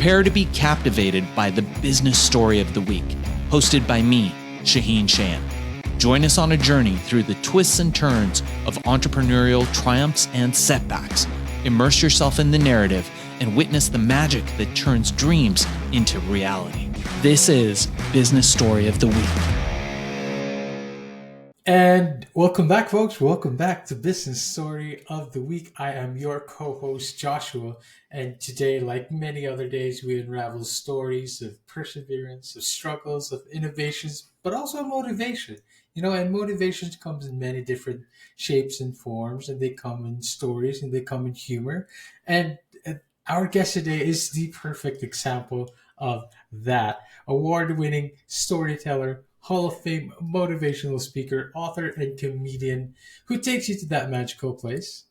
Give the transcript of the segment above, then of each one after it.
Prepare to be captivated by the business story of the week, hosted by me, Shaheen Shan. Join us on a journey through the twists and turns of entrepreneurial triumphs and setbacks. Immerse yourself in the narrative and witness the magic that turns dreams into reality. This is Business Story of the Week. And welcome back, folks. Welcome back to Business Story of the Week. I am your co-host, Joshua. And today, like many other days, we unravel stories of perseverance, of struggles, of innovations, but also motivation. And motivation comes in many different shapes and forms, and they come in stories and they come in humor. And our guest today is the perfect example of that. Award-winning storyteller, Hall of Fame motivational speaker, author, and comedian who takes you to that magical place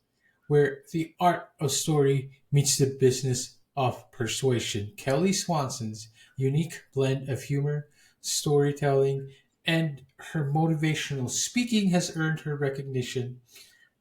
where the art of story meets the business of persuasion. Kelly Swanson's unique blend of humor, storytelling, and her motivational speaking has earned her recognition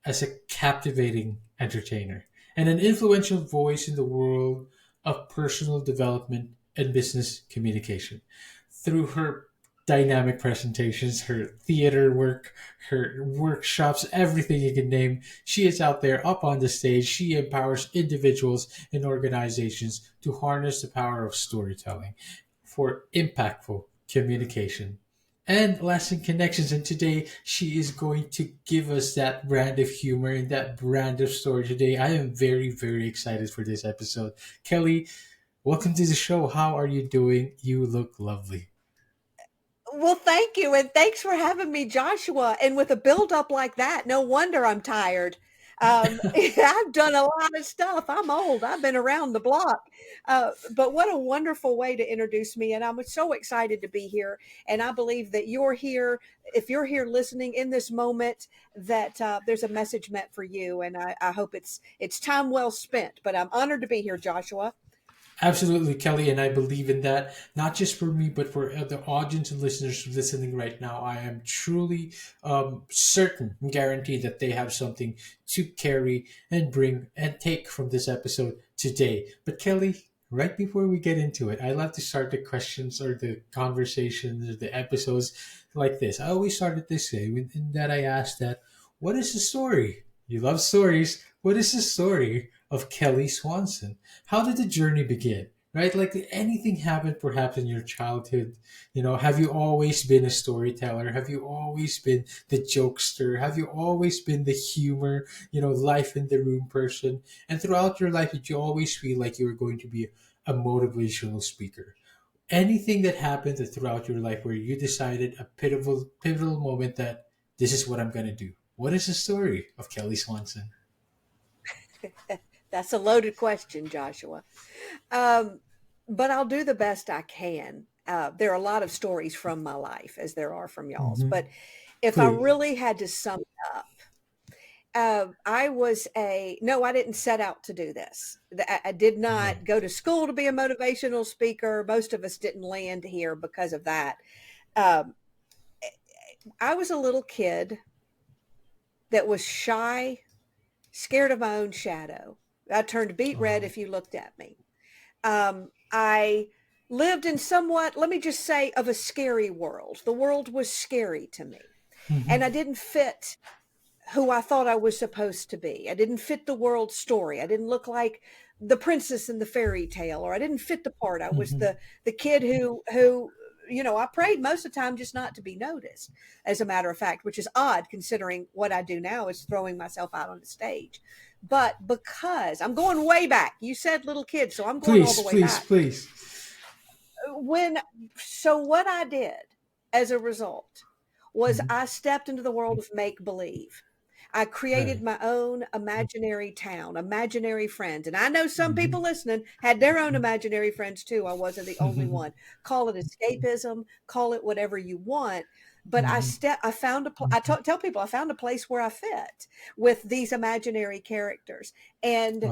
as a captivating entertainer and an influential voice in the world of personal development and business communication. Through her dynamic presentations, her theater work, her workshops, everything you can name, she is out there up on the stage. She empowers individuals and organizations to harness the power of storytelling for impactful communication and lasting connections. And today she is going to give us that brand of humor and that brand of story today. I am very, very excited for this episode. Kelly, welcome to the show. How are you doing? You look lovely. Well, thank you. And thanks for having me, Joshua. And with a build up like that, no wonder I'm tired. I've done a lot of stuff. I'm old. I've been around the block. But what a wonderful way to introduce me. And I'm so excited to be here. And I believe that you're here. If you're here listening in this moment, that there's a message meant for you. And I hope it's time well spent. But I'm honored to be here, Joshua. Absolutely, Kelly, and I believe in that, not just for me, but for the audience and listeners listening right now. I am truly certain and guaranteed that they have something to carry and bring and take from this episode today. But Kelly, right before we get into it, I love to start the questions or the conversations or the episodes like this. I always start it this way, in that I ask that, what is the story? You love stories. What is the story of Kelly Swanson? How did the journey begin? Right? Like, did anything happen perhaps in your childhood? Have you always been a storyteller? Have you always been the jokester? Have you always been the humor, life in the room person? And throughout your life, did you always feel like you were going to be a motivational speaker? Anything that happened throughout your life where you decided a pivotal moment that this is what I'm going to do? What is the story of Kelly Swanson? That's a loaded question, Joshua. But I'll do the best I can. There are a lot of stories from my life, as there are from y'all's. Mm-hmm. But if Please. I really had to sum it up, I didn't set out to do this. I did not go to school to be a motivational speaker. Most of us didn't land here because of that. I was a little kid that was shy, scared of my own shadow. I turned beet red if you looked at me. I lived in somewhat, let me just say, of a scary world. The world was scary to me. Mm-hmm. And I didn't fit who I thought I was supposed to be. I didn't fit the world story. I didn't look like the princess in the fairy tale, or I didn't fit the part. I was the kid who I prayed most of the time just not to be noticed, as a matter of fact, which is odd considering what I do now is throwing myself out on the stage. But because I'm going way back, you said little kid, so I'm going all the way back. Please. So what I did as a result was I stepped into the world of make-believe. I created my own imaginary town, imaginary friends. And I know some people listening had their own imaginary friends too. I wasn't the only one. Call it escapism, call it whatever you want. But I tell people I found a place where I fit with these imaginary characters. And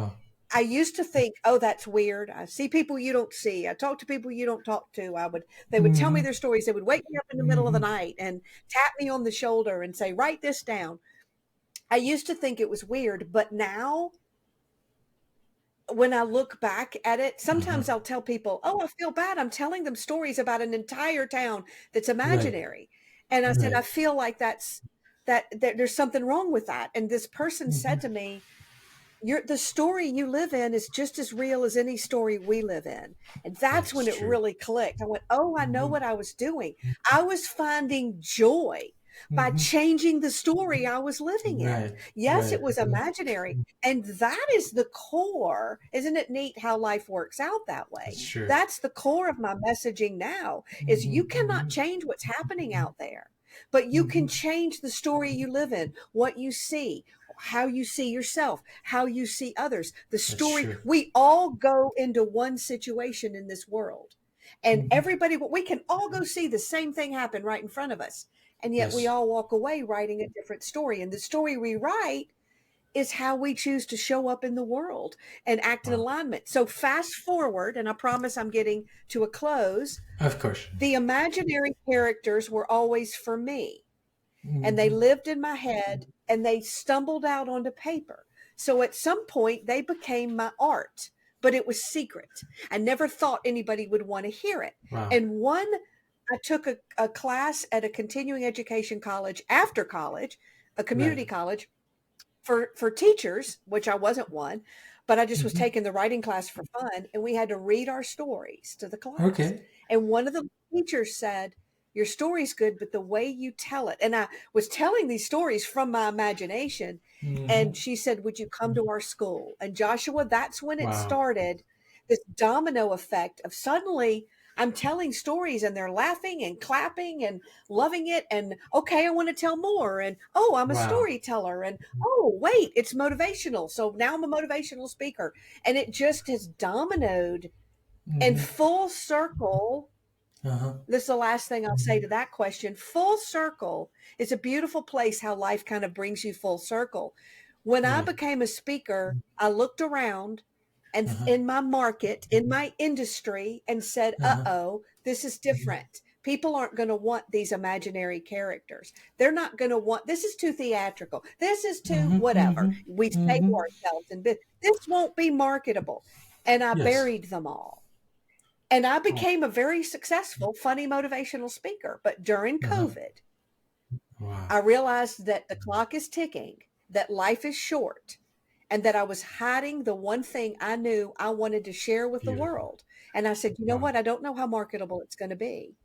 I used to think, oh, that's weird. I see people you don't see. I talk to people you don't talk to. They would tell me their stories. They would wake me up in the middle of the night and tap me on the shoulder and say, write this down. I used to think it was weird, but now when I look back at it, Uh-huh. sometimes I'll tell people, "Oh, I feel bad. I'm telling them stories about an entire town that's Right. imaginary." And I said, "I Right. feel like that there's something wrong with that." And this person said to Hmm. me, the story you live in is just as real as any story we live in. And that's That's when it true. really clicked. I went, oh, I know Hmm. what I was doing. I was finding joy by Hmm. changing the story I was living in. Right. Yes, Right. it was imaginary. And that is the core. Isn't it neat how life works out that way? That's true. That's the core of my messaging now is Hmm. you cannot Hmm. change what's happening out there, but you can Hmm. change the story you live in, what you see, how you see yourself, how you see others, the That's story. true. We all go into one situation in this world, and Hmm. everybody, we can all go see the same thing happen right in front of us. And yet we Yes. all walk away writing a different story. And the story we write is how we choose to show up in the world and act in Wow. alignment. So fast forward, and I promise I'm getting to a close. Of course. The imaginary characters were always for me, and they Hmm. lived in my head and they stumbled out onto paper. So at some point they became my art, but it was secret. I never thought anybody would want to hear it. Wow. And I took a class at a continuing education college after college, a Right. community college for teachers, which I wasn't one, but I just was Hmm. taking the writing class for fun. And we had to read our stories to the class. Okay. And one of the teachers said, your story's good, but the way you tell it. And I was telling these stories from my imagination. And Hmm. she said, would you come to our school? And Joshua, that's when it Wow. started, this domino effect of suddenly I'm telling stories and they're laughing and clapping and loving it. And okay, I want to tell more. And oh, I'm a Wow. storyteller. And oh, wait, it's motivational. So now I'm a motivational speaker. And it just has dominoed and Hmm. full circle. Uh-huh. This is the last thing I'll say to that question. Full circle is a beautiful place how life kind of brings you full circle. When I Right. became a speaker, I looked around and Uh-huh. in my market, in my industry, and said, Uh-huh. oh, this is different. People aren't going to want these imaginary characters. They're not going to want, this is too theatrical. This is too Hmm. whatever. Hmm. We say to Hmm. ourselves, and this won't be marketable. And I Yes. buried them all. And I Oh. became a very successful, funny, motivational speaker. But during Uh-huh. COVID, Wow. I realized that the clock is ticking, that life is short, and that I was hiding the one thing I knew I wanted to share with the Beautiful. world. And I said, you know Wow. what? I don't know how marketable it's going to be,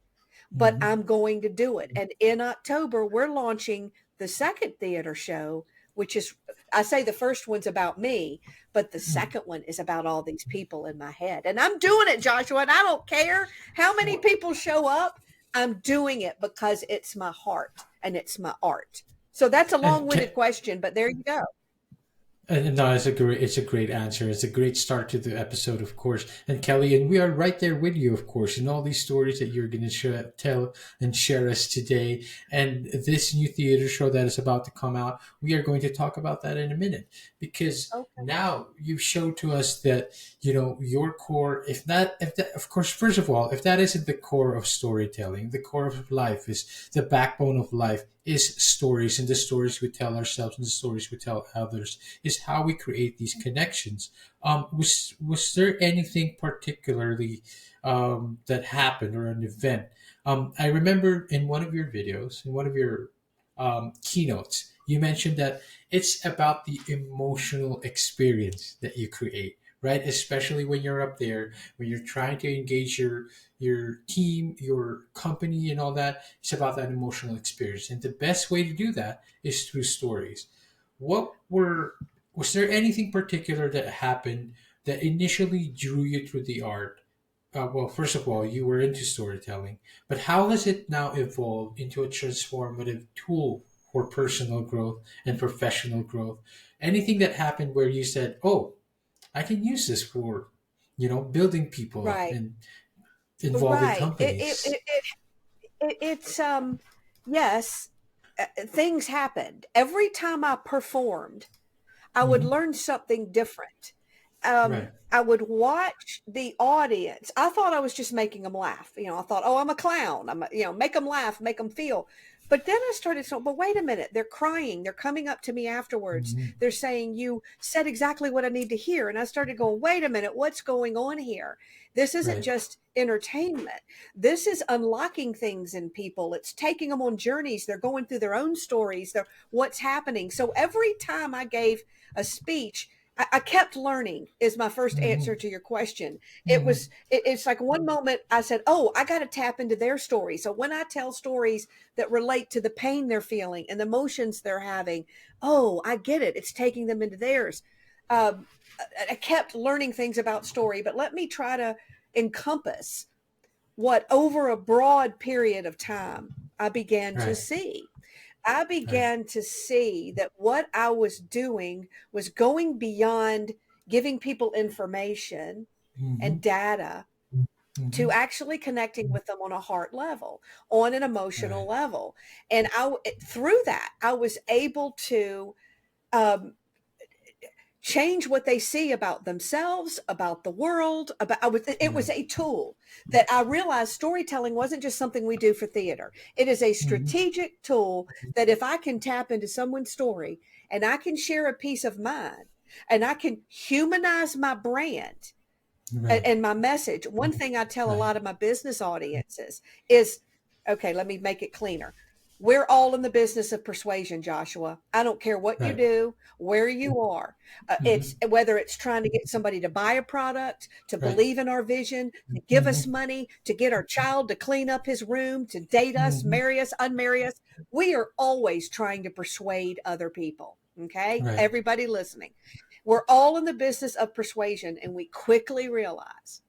but Hmm. I'm going to do it. And in October, we're launching the second theater show, which is, I say the first one's about me, but the second one is about all these people in my head. And I'm doing it, Joshua, and I don't care how many Well, people show up. I'm doing it because it's my heart and it's my art. So that's a and long-winded question, but there you go. no, it's a great answer. It's a great start to the episode, of course. And Kelly, and we are right there with you, of course, in all these stories that you're going to tell and share us today. And this new theater show that is about to come out, we are going to talk about that in a minute because Okay. now you've showed to us that your core. If that, of course, first of all, if that isn't the core of storytelling, the core of life is the backbone of life is stories, and the stories we tell ourselves and the stories we tell others is how we create these connections. Was there anything particularly that happened or an event? I remember in one of your videos, in one of your keynotes, you mentioned that it's about the emotional experience that you create, right? Especially when you're up there, when you're trying to engage your team, your company, and all that. It's about that emotional experience, and the best way to do that is through stories. What were Was there anything particular that happened that initially drew you through the art? Well, first of all, you were into storytelling, but how has it now evolved into a transformative tool for personal growth and professional growth? Anything that happened where you said, "Oh, I can use this for, building people up Right. and involving Right. companies." It's yes, things happened. Every time I performed, I would Hmm. learn something different. Right. I would watch the audience. I thought I was just making them laugh. I thought, oh, I'm a clown. Make them laugh, make them feel. But then I started saying, but wait a minute, they're crying. They're coming up to me afterwards. Mm-hmm. They're saying, you said exactly what I need to hear. And I started going, wait a minute, what's going on here? This isn't Right. just entertainment. This is unlocking things in people. It's taking them on journeys. They're going through their own stories. They're what's happening. So every time I gave a speech, I kept learning is my first Mm-hmm. answer to your question. Mm-hmm. It's like one moment I said, oh, I got to tap into their story. So when I tell stories that relate to the pain they're feeling and the emotions they're having, oh, I get it. It's taking them into theirs. I kept learning things about story, but let me try to encompass what over a broad period of time I began to Right. see. I Right. began to see that what I was doing was going beyond giving people information Mm-hmm. and data Mm-hmm. to actually connecting with them on a heart level, on an emotional Right. level. And through that, I was able to um, change what they see about themselves, about the world, it was Right. a tool that I realized storytelling wasn't just something we do for theater. It is a Mm-hmm. strategic tool that if I can tap into someone's story and I can share a piece of mine and I can humanize my brand Right. and my message. One thing I tell a Right. lot of my business audiences is, okay, let me make it cleaner. We're all in the business of persuasion, Joshua. I don't care what you Right. do, where you are. It's Mm-hmm. whether it's trying to get somebody to buy a product, to Right. believe in our vision, to give us Mm-hmm. money, to get our child to clean up his room, to date us, Mm-hmm. marry us, unmarry us. We are always trying to persuade other people. Okay. Right. Everybody listening. We're all in the business of persuasion, and we quickly realize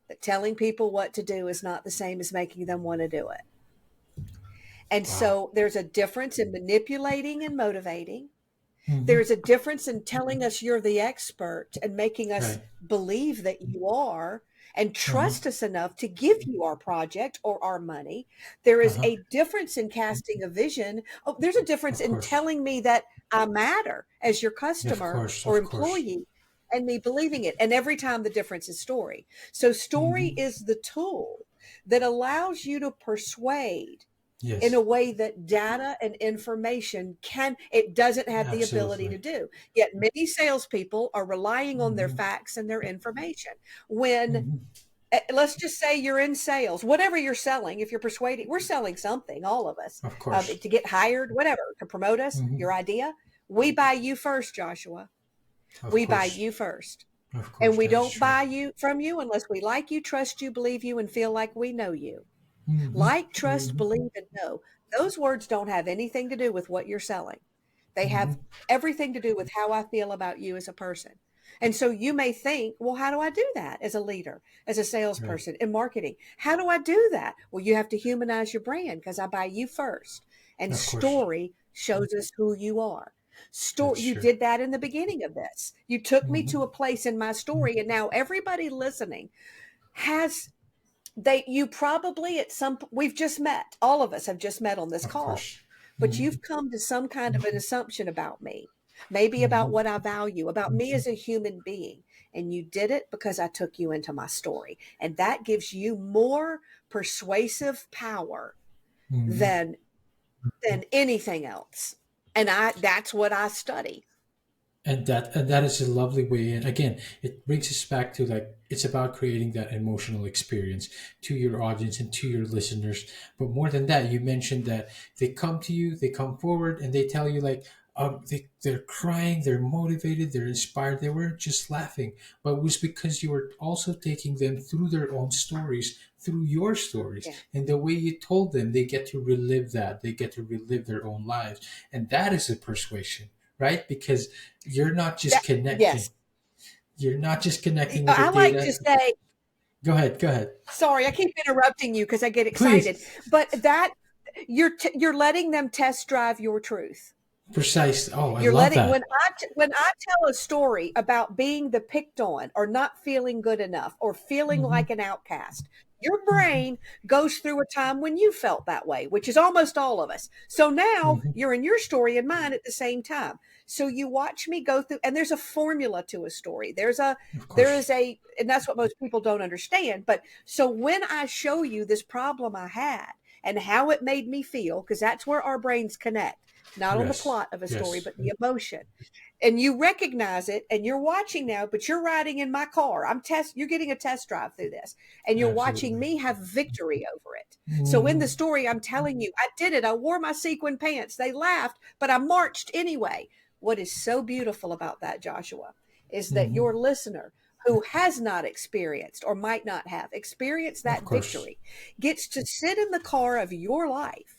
that telling people what to do is not the same as making them want to do it. And Wow. so there's a difference in manipulating and motivating. Mm-hmm. There's a difference in telling us you're the expert and making us Right. believe that you are and Uh-huh. trust us enough to give you our project or our money. There is Uh-huh. a difference in casting a vision. Oh, there's a difference Of in course. telling me that I matter as your Of customer course. or Of course. employee and me believing it. And every time the difference is story. So story Mm-hmm. is the tool that allows you to persuade in Yes. a way that data and information it doesn't have the ability to Absolutely. do. Yet many salespeople are relying on their Mm-hmm. facts and their information. When, Mm-hmm. let's just say you're in sales, whatever you're selling, if you're persuading, we're selling something, all of us, Of course. to get hired, whatever, to promote us, Mm-hmm. your idea. We buy you first, Joshua. Of We buy course. you first. Of And course. we That is don't true. buy you from you unless we like you, trust you, believe you, and feel like we know you. Mm-hmm. Like, trust, Mm-hmm. believe, and know. Those words don't have anything to do with what you're selling. They Mm-hmm. have everything to do with how I feel about you as a person. And so you may think, well, how do I do that as a leader, as a Right. salesperson in marketing? How do I do that? Well, you have to humanize your brand because I buy you first. And Of course. story shows us who you are. That's You true. did that in the beginning of this. You took me Mm-hmm. to a place in my story, and now everybody listening has you probably we've just met, all of us have just met on this Of call, course. but Mm-hmm. you've come to some kind of an assumption about me, maybe about Mm-hmm. what I value, about me as a human being. And you did it because I took you into my story. And that gives you more persuasive power Mm-hmm. than anything else. And that's what I study. And that is a lovely way. And again, it brings us back to, like, it's about creating that emotional experience to your audience and to your listeners. But more than that, you mentioned that they come to you, they come forward, and they tell you, like, they're crying, they're motivated, they're inspired. They weren't just laughing, but it was because you were also taking them through their own stories, through your stories, Yeah. and the way you told them, they get to relive that, they get to relive their own lives, and that is a persuasion, right? Because you're not just connecting. Yes. You're not just connecting with the I like data. to say, Go ahead. Go ahead. sorry, I keep interrupting you because I get Please. excited, but that you're letting them test drive your truth. Precise. Oh, I You're love letting that. when I tell a story about being the picked on or not feeling good enough or feeling Mm-hmm. like an outcast, your brain goes through a time when you felt that way, which is almost all of us. So now Mm-hmm. you're in your story and mine at the same time. So you watch me go through, and there's a formula to a story. Of There course. is and that's what most people don't understand. But so when I show you this problem I had, and how it made me feel, because that's where our brains connect, not on the Yes. plot of a story, Yes. but the emotion. And you recognize it, and you're watching now, but you're riding in my car. You're getting a test drive through this, and you're watching Absolutely. me have victory over it. So in the Hmm. story, I'm telling you, I did it. I wore my sequin pants. They laughed, but I marched anyway. What is so beautiful about that, Joshua, is that Hmm. your listener who has not experienced or might not have experienced Of that course. victory gets to sit in the car of your life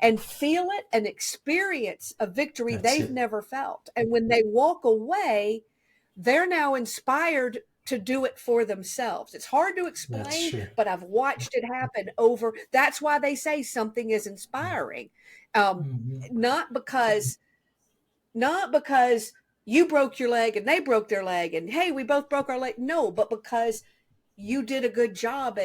and feel it and experience a victory That's they've it. never felt. And when they walk away, they're now inspired to do it for themselves. It's hard to That's explain, true. but I've watched it happen over. That's why they say something is inspiring. Um, Hmm. not because not because you broke your leg and they broke their leg and hey, we both broke our leg. No, but because you did a good job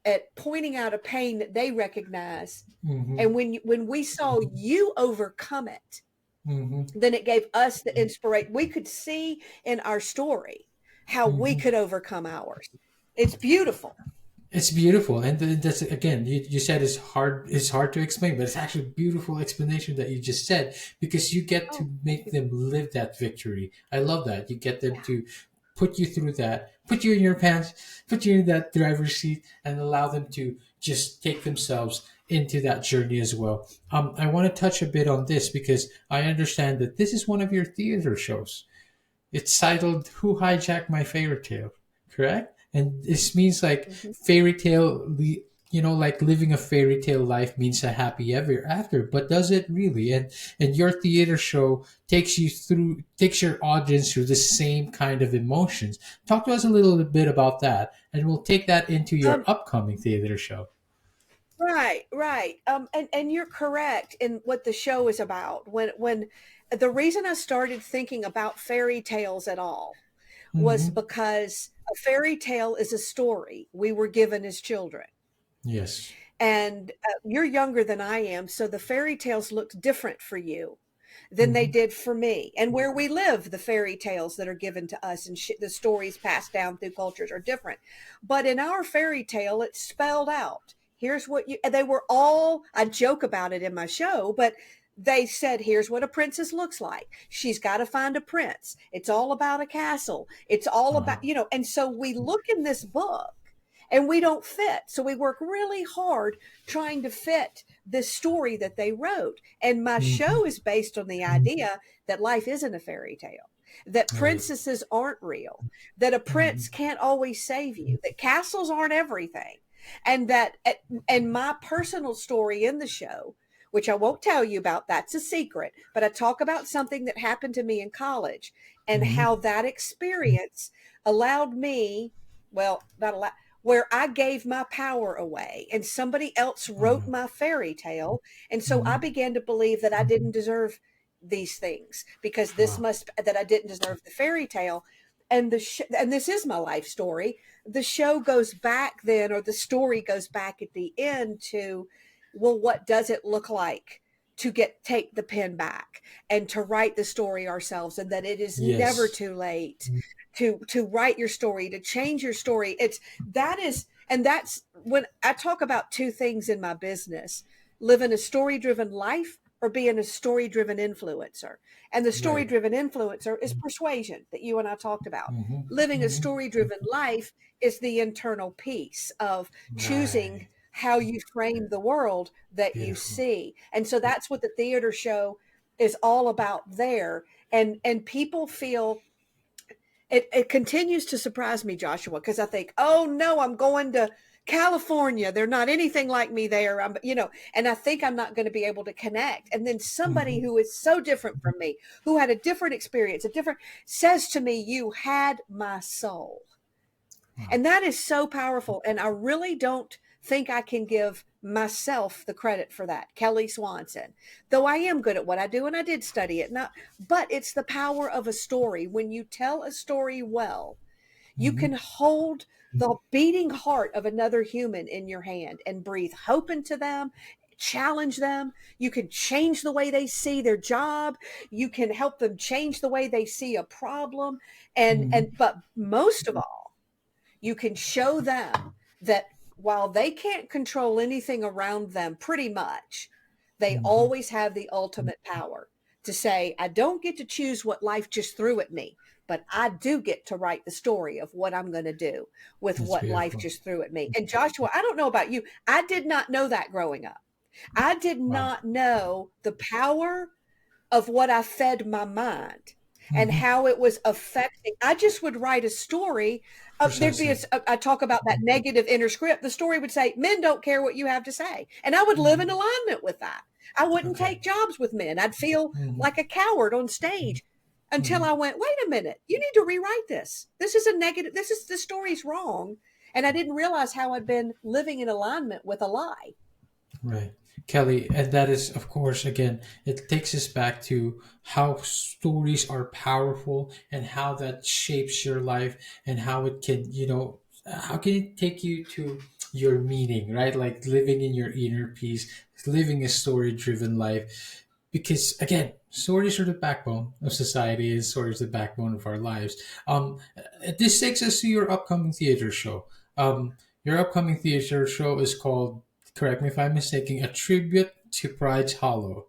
at pointing out a pain that they recognize. Hmm. And when we saw you overcome it, Hmm. then it gave us the inspiration. We could see in our story how we Hmm. could overcome ours. It's beautiful. It's beautiful, and that's again. You said it's hard. It's hard to explain, but it's actually a beautiful explanation that you just said because you get Oh, to thank make you. them live that victory. I love that you get them Yeah. to put you through that, put you in your pants, put you in that driver's seat, and allow them to just take themselves into that journey as well. I want to touch a bit on this because I understand that this is one of your theater shows. It's titled "Who Hijacked My Fairy Tale," correct? And this means like Mhm. fairy tale, like living a fairy tale life means a happy ever after. But does it really? And your theater show takes your audience through the same kind of emotions. Talk to us a little bit about that, and we'll take that into your Um, upcoming theater show. right, right. And you're correct in what the show is about. When the reason I started thinking about fairy tales at all was Hmm. because a fairy tale is a story we were given as children. Yes. And you're younger than I am, so the fairy tales looked different for you than they Hmm. did for me. And where we live, the fairy tales that are given to us and the stories passed down through cultures are different. But in our fairy tale, it's spelled out. Here's what you, and they were all, I joke about it in my show, but they said, here's what a princess looks like. She's got to find a prince. It's all about a castle. It's all Uh-huh. about, and so we look in this book and we don't fit. So we work really hard trying to fit this story that they wrote. And my Hmm. show is based on the idea that life isn't a fairy tale, that Right. princesses aren't real, that a Hmm. prince can't always save you, that castles aren't everything. And and my personal story in the show, which I won't tell you about, that's a secret, but I talk about something that happened to me in college and Hmm. how that experience allowed me, well, not allowed, where I gave my power away and somebody else wrote Hmm. my fairy tale. And so I Hmm. began to believe that I didn't deserve these things because Wow. that I didn't deserve the fairy tale. And and this is my life story. The show goes back then, or the story goes back at the end to, well, what does it look like to take the pen back and to write the story ourselves, and that it is never Yes. too late to write your story, to change your story. That's when I talk about two things in my business: living a story driven life or being a story driven influencer. And the story Right. driven influencer is persuasion that you and I talked about. Hmm. Living a Hmm. story driven life is the internal piece of choosing Right. how you frame the world that you Beautiful. see. And so that's what the theater show is all about there. And people feel it continues to surprise me, Joshua, because I think, oh no, I'm going to California. They're not anything like me there. And I think I'm not going to be able to connect. And then somebody Hmm. who is so different from me, who had a different experience, says to me, you had my soul. Wow. And that is so powerful. And I really don't think I can give myself the credit for that. Kelly Swanson, though I am good at what I do and I did study it, not, but it's the power of a story. When you tell a story well, you Hmm. can hold the beating heart of another human in your hand and breathe hope into them, challenge them. You can change the way they see their job. You can help them change the way they see a problem. Hmm. But most of all, you can show them that while they can't control anything around them pretty much, they Mhm. always have the ultimate power to say, I don't get to choose what life just threw at me, but I do get to write the story of what I'm going to do with That's what life beautiful. just threw at me. And Joshua, I don't know about you. I did not know that growing up. I did Wow. not know the power of what I fed my mind and Mhm. how it was affecting. I just would write a story. There'd be Precisely. I talk about that negative inner script. The story would say, men don't care what you have to say. And I would live in Mhm. alignment with that. I wouldn't Okay. take jobs with men. I'd feel Mhm. like a coward on stage until Mhm. I went, wait a minute, you need to rewrite this. This is a negative, the story's wrong. And I didn't realize how I'd been living in alignment with a lie. Right. Kelly, and that is, of course, again, it takes us back to how stories are powerful and how that shapes your life and how it can, how can it take you to your meaning, right? Like living in your inner peace, living a story driven life. Because, again, stories are the backbone of society and stories are the backbone of our lives. This takes us to your upcoming theater show. Your upcoming theater show is called, correct me if I'm mistaken, a tribute to Pride's Hollow.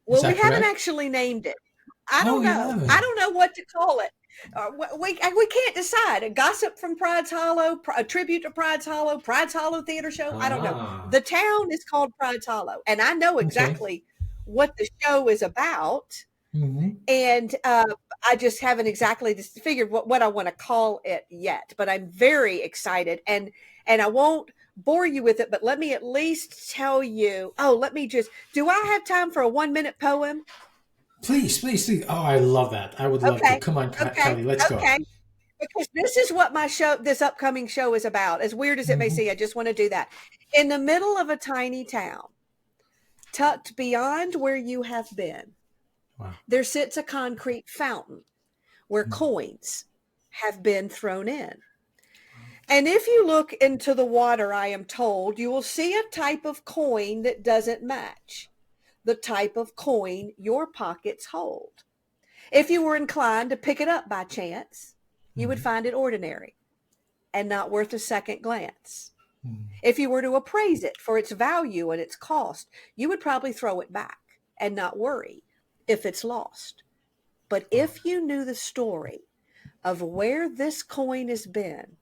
Is Well, we that haven't correct? actually named it. I Oh, don't you know. I haven't. don't know what to call it. We can't decide. A gossip from Pride's Hollow, a tribute to Pride's Hollow theater show. I don't know. Ah, The town is called Pride's Hollow, and I know okay. exactly what the show is about. Mm-hmm. And I just haven't exactly figured what I want to call it yet. But I'm very excited, and I won't bore you with it. But let me at least tell you. Oh, let me just. Do I have time for a 1 minute poem? Please, please, please. Oh, I love that. I would love to. Okay. Come on, Okay. Kelly, let's go. Okay. Because this is what this upcoming show is about. As weird as it may Mm-hmm. seem, I just want to do that. In the middle of a tiny town, tucked beyond where you have been, Wow. there sits a concrete fountain where Mm-hmm. coins have been thrown in. And if you look into the water, I am told, you will see a type of coin that doesn't match the type of coin your pockets hold. If you were inclined to pick it up by chance, you would Mm-hmm. find it ordinary and not worth a second glance. Mm-hmm. If you were to appraise it for its value and its cost, you would probably throw it back and not worry if it's lost. But Oh, if you knew the story of where this coin has been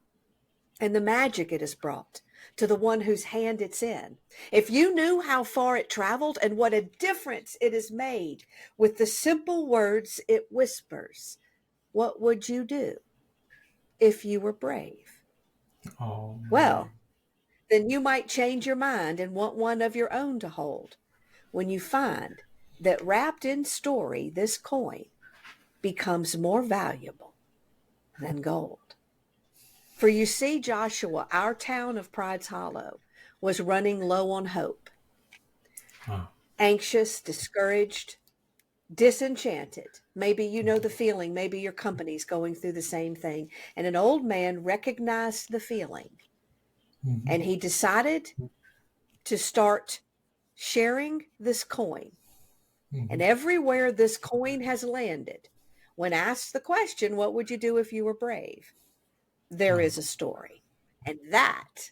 and the magic it has brought to the one whose hand it's in, if you knew how far it traveled and what a difference it has made with the simple words it whispers, what would you do if you were brave? oh Well, man. then you might change your mind and want one of your own to hold when you find that wrapped in story, this coin becomes more valuable than gold. For you see, Joshua, our town of Pride's Hollow was running low on hope, Wow. anxious, discouraged, disenchanted. Maybe you know the feeling. Maybe your company's going through the same thing. And an old man recognized the feeling Mm-hmm. and he decided to start sharing this coin. Mm-hmm. And everywhere this coin has landed, when asked the question, what would you do if you were brave? There Wow. is a story. And that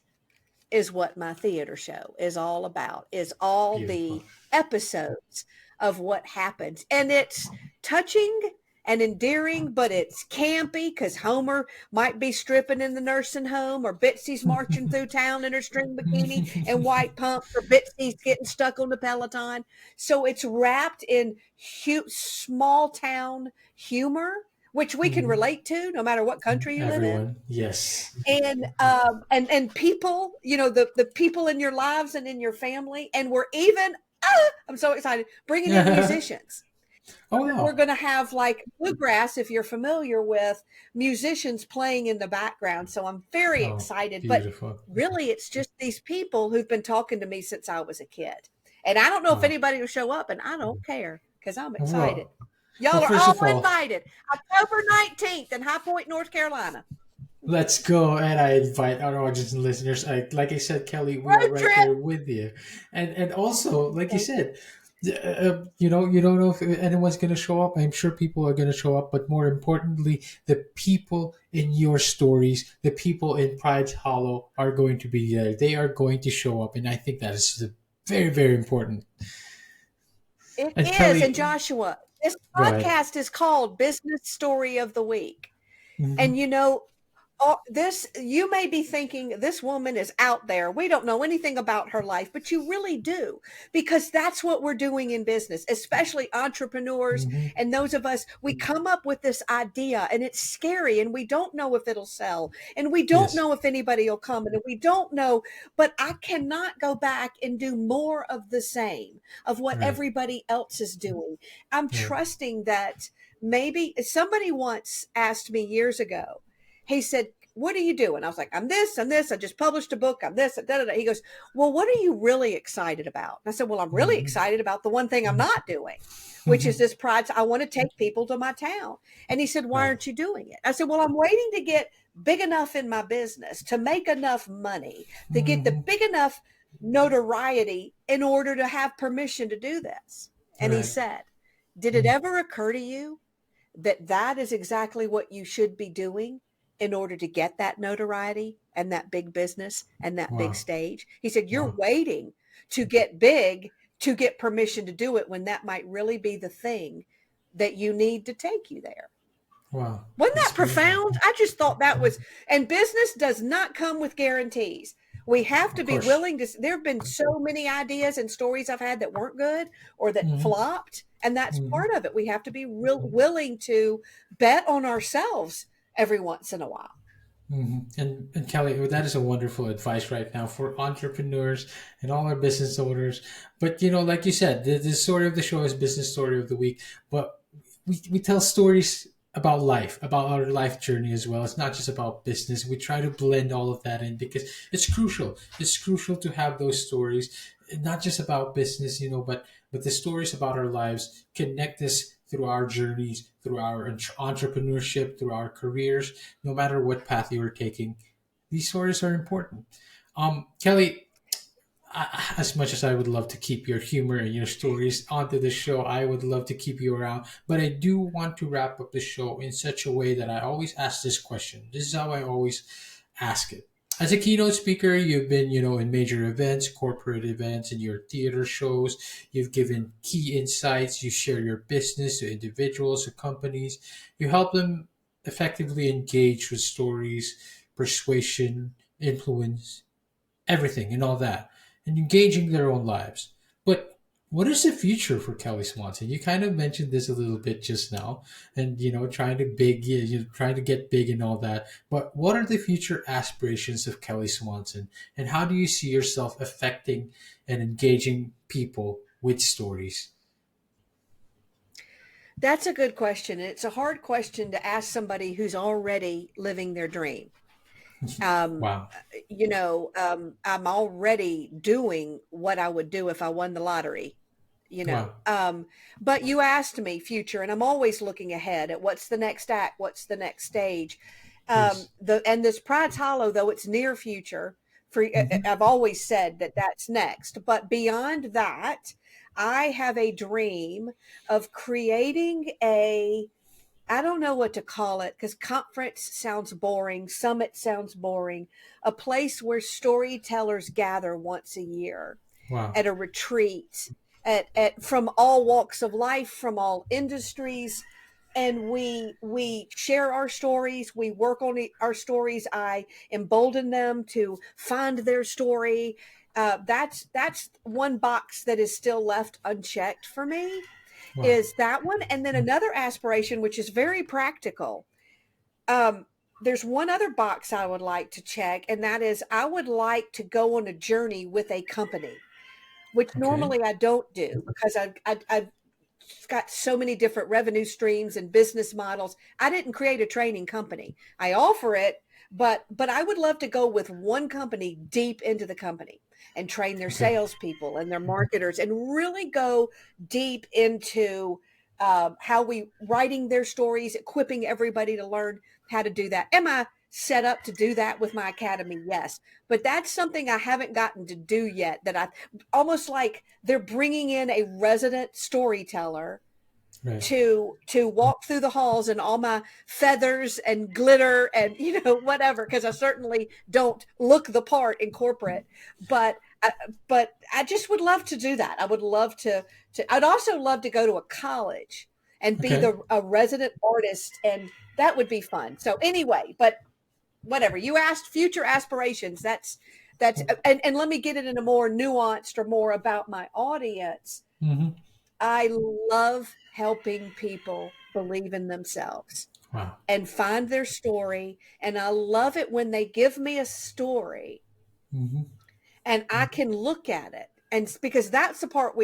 is what my theater show is all about, is all Beautiful. the episodes of what happens. And it's touching and endearing, but it's campy because Homer might be stripping in the nursing home, or Bitsy's marching through town in her string bikini and white pumps, or Bitsy's getting stuck on the Peloton. So it's wrapped in small town humor, which we can Mhm. relate to no matter what country you live in. Everyone. Yes. And people, the people in your lives and in your family, and we're even I'm so excited, bringing in Oh musicians. We're wow. going to have like bluegrass, if you're familiar with, musicians playing in the background, so I'm very Oh, excited. But beautiful. really it's just these people who've been talking to me since I was a kid, and I don't know if Wow. anybody will show up, and I don't care because I'm excited. Well, well, Y'all are first all of all, invited, October 19th in High Point, North Carolina. let's go, and I invite our audience and listeners. Like I said, Kelly, we are Road right trip. there with you, and also, like you Thank you. said, You don't know if anyone's going to show up. I'm sure people are going to show up, but more importantly, the people in your stories, the people in Pride's Hollow are going to be there. They are going to show up, and I think that is very, very important. It And is. And Kelly, Joshua, this go ahead. podcast is called Business Story of the Week. And Hmm. this, you may be thinking this woman is out there. We don't know anything about her life, but you really do, because that's what we're doing in business, especially entrepreneurs Hmm. and those of us. We come up with this idea and it's scary and we don't know if it'll sell and we don't Yes, know if anybody will come and we don't know, but I cannot go back and do more of the same of what right, everybody else is doing. I'm right. trusting that. Maybe somebody once asked me years ago, he said, "What are you doing?" I was like, I'm this, I'm this. I just published a book. I'm this, da, da, da. He goes, "Well, what are you really excited about?" And I said, "Well, I'm really Hmm. excited about the one thing I'm not doing, which is Hmm. this pride. I want to take people to my town." And he said, "Why Right. aren't you doing it?" I said, "Well, I'm waiting to get big enough in my business to make enough money to get the Hmm. big enough notoriety in order to have permission to do this." And he Right. said, "Did it ever occur to you that that is exactly what you should be doing in order to get that notoriety and that big business and that big Wow. stage?" He said, "You're Wow. waiting to get big to get permission to do it when that might really be the thing that you need to take you there." Wow. Wasn't That's that beautiful. profound? I just thought that was, and business does not come with guarantees. We have Of to be course. willing to, there have been so many ideas and stories I've had that weren't good or that Hmm. flopped. And that's Hmm. part of it. We have to be real willing to bet on ourselves every once in a while. And Kelly, that is a wonderful advice right now for entrepreneurs and all our business owners. But like you said, the story of the show is business story of the week. But we tell stories about life, about our life journey as well. It's not just about business. We try to blend all of that in because it's crucial. It's crucial to have those stories, not just about business, but the stories about our lives connect us through our journeys, through our entrepreneurship, through our careers, no matter what path you are taking. These stories are important. Kelly, as much as I would love to keep your humor and your stories onto the show, I would love to keep you around. But I do want to wrap up the show in such a way that I always ask this question. This is how I always ask it. As a keynote speaker, you've been, in major events, corporate events, and your theater shows. You've given key insights. You share your business to individuals, to companies. You help them effectively engage with stories, persuasion, influence, everything and all that, and engaging their own lives. But what is the future for Kelly Swanson? You kind of mentioned this a little bit just now, and trying to get big and all that. But what are the future aspirations of Kelly Swanson, and how do you see yourself affecting and engaging people with stories? That's a good question. And it's a hard question to ask somebody who's already living their dream. Um, Wow. I'm already doing what I would do if I won the lottery, you know. Wow. But you asked me future, and I'm always looking ahead at what's the next act, what's the next stage. Yes. And this Pride's Hollow, though it's near future, Hmm. I've always said that that's next. But beyond that, I have a dream of creating a, I don't know what to call it because conference sounds boring, summit sounds boring, a place where storytellers gather once a year Wow. at a retreat, at from all walks of life, from all industries, and we share our stories, we work on our stories. I embolden them to find their story. That's one box that is still left unchecked for me, Wow. is that one. And then another aspiration, which is very practical. Um, there's one other box I would like to check, and that is I would like to go on a journey with a company, which Okay. normally I don't do because I've got so many different revenue streams and business models. I didn't create a training company. I offer it, but I would love to go with one company deep into the company and train their Okay. salespeople and their marketers and really go deep into how we writing their stories, equipping everybody to learn how to do that. Am I set up to do that with my academy, yes. But that's something I haven't gotten to do yet, that I almost like they're bringing in a resident storyteller Right. to walk through the halls in all my feathers and glitter and whatever, because I certainly don't look the part in corporate, but I just would love to do that. I would love to I'd also love to go to a college and be Okay. a resident artist, and that would be fun. So anyway, but whatever, you asked future aspirations, that's and let me get it in a more nuanced or more about my audience. Mm-hmm. I love helping people believe in themselves Wow. and find their story. And I love it when they give me a story Mm-hmm. and I can look at it. And because that's the part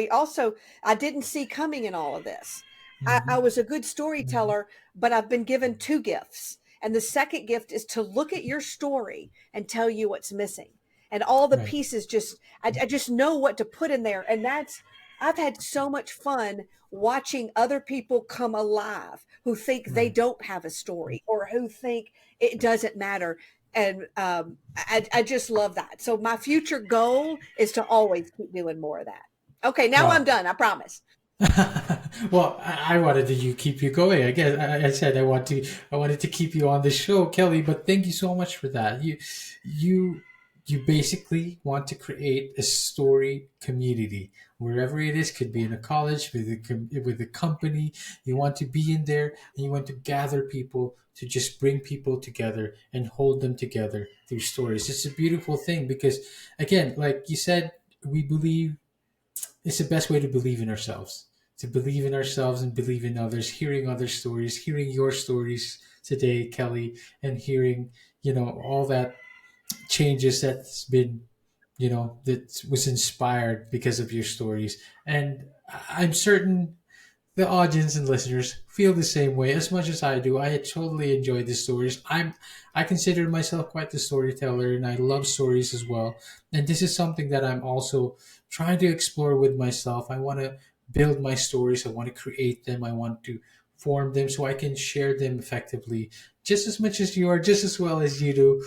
I didn't see coming in all of this. I Mm-hmm. was a good storyteller, but I've been given two gifts. And the second gift is to look at your story and tell you what's missing. And all the Right. pieces I just know what to put in there. And I've had so much fun watching other people come alive who think they Right. don't have a story or who think it doesn't matter. And I just love that. So my future goal is to always keep doing more of that. Okay, now I'm Wow. done. I promise. Well, I wanted to keep you going. I guess I said I wanted to keep you on the show, Kelly. But thank you so much for that. You you basically want to create a story community wherever it is. Could be in a college with a company. You want to be in there and you want to gather people to just bring people together and hold them together through stories. It's a beautiful thing because, again, like you said, we believe it's the best way to believe in ourselves, to believe in ourselves and believe in others, hearing other stories, hearing your stories today, Kelly, and hearing, all that changes that's been, that was inspired because of your stories. And I'm certain the audience and listeners feel the same way as much as I do. I totally enjoy the stories. I consider myself quite the storyteller and I love stories as well. And this is something that I'm also trying to explore with myself. I want to build my stories. I want to create them. I want to form them so I can share them effectively just as much as you are, just as well as you do.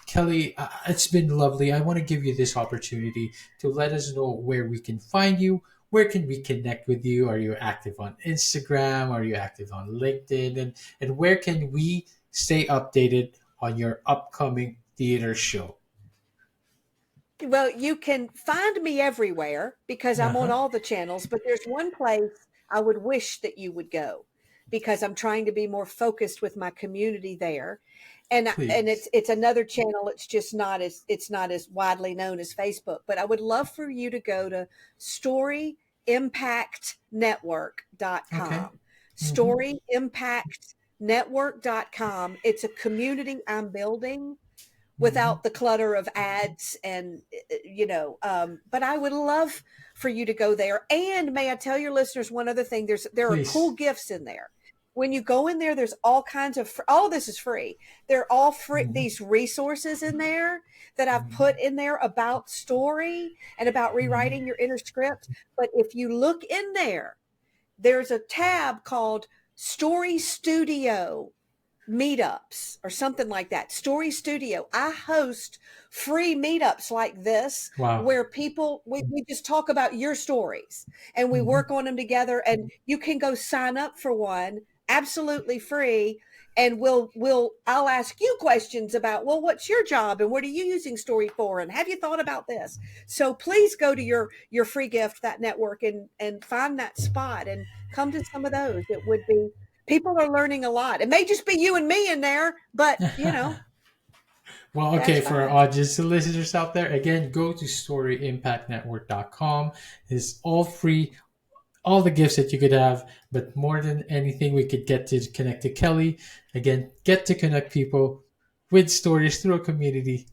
Kelly, it's been lovely. I want to give you this opportunity to let us know where we can find you. Where can we connect with you? Are you active on Instagram? Are you active on LinkedIn? And where can we stay updated on your upcoming theater show? Well, you can find me everywhere because I'm on Uh-huh. all the channels, but there's one place I would wish that you would go because I'm trying to be more focused with my community there. And Please. it's another channel. It's not as widely known as Facebook, but I would love for you to go to Okay. storyimpactnetwork.com. Mm-hmm. Storyimpactnetwork.com. It's a community I'm building Mm-hmm. without the clutter of ads and but I would love for you to go there. And may I tell your listeners one other thing? There are cool Please. gifts in there. When you go in there, there's all kinds of all this is free. They're all free, Mm-hmm. these resources in there that I've Mm-hmm. put in there about story and about Mm-hmm. rewriting your inner script. But if you look in there, there's a tab called Story Studio meetups or something like that. Story Studio. I host free meetups like this Wow. where we just talk about your stories and we Mm-hmm. work on them together, and you can go sign up for one absolutely free, and I'll ask you questions about, well, what's your job and what are you using story for, and have you thought about this? So please go to your free gift, that network, and find that spot and come to some of those. It would be People are learning a lot. It may just be you and me in there, but Well, that's okay, for our fine. audience and listeners out there, again, go to storyimpactnetwork.com. It's all free, all the gifts that you could have, but more than anything, we could get to connect to Kelly. Again, get to connect people with stories through a community,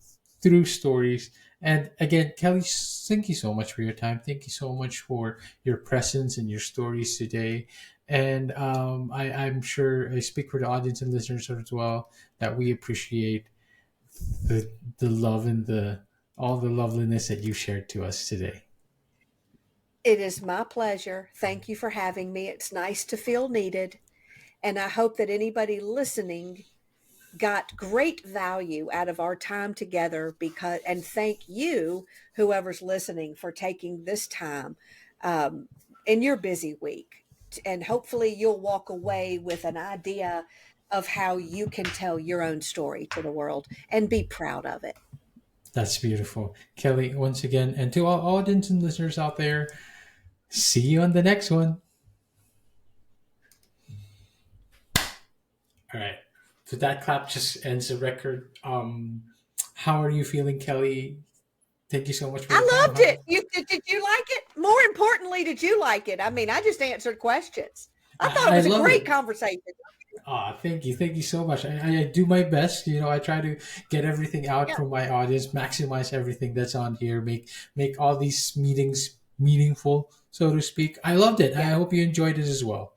through stories. And again, Kelly, thank you so much for your time. Thank you so much for your presence and your stories today. And I'm sure I speak for the audience and listeners as well that we appreciate the love and the all the loveliness that you shared to us today. It is my pleasure. Thank you for having me. It's nice to feel needed. And I hope that anybody listening got great value out of our time together, and thank you, whoever's listening, for taking this time in your busy week. And hopefully you'll walk away with an idea of how you can tell your own story to the world and be proud of it. That's beautiful. Kelly, once again, and to all audience and listeners out there, see you on the next one. All right. So that clap just ends the record. How are you feeling, Kelly? Thank you so much for I your time. loved it. Did you like it? More importantly, did you like it? I mean, I just answered questions. I thought it was a great conversation. Thank you. Thank you so much. I do my best. I try to get everything out from my audience, maximize everything that's on here, make all these meetings meaningful, so to speak. I loved it. I hope you enjoyed it as well.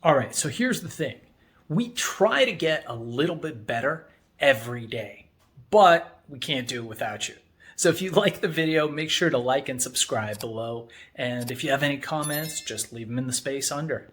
All right, so here's the thing. We try to get a little bit better every day, but we can't do it without you. So if you like the video, make sure to like and subscribe below. And if you have any comments, just leave them in the space under.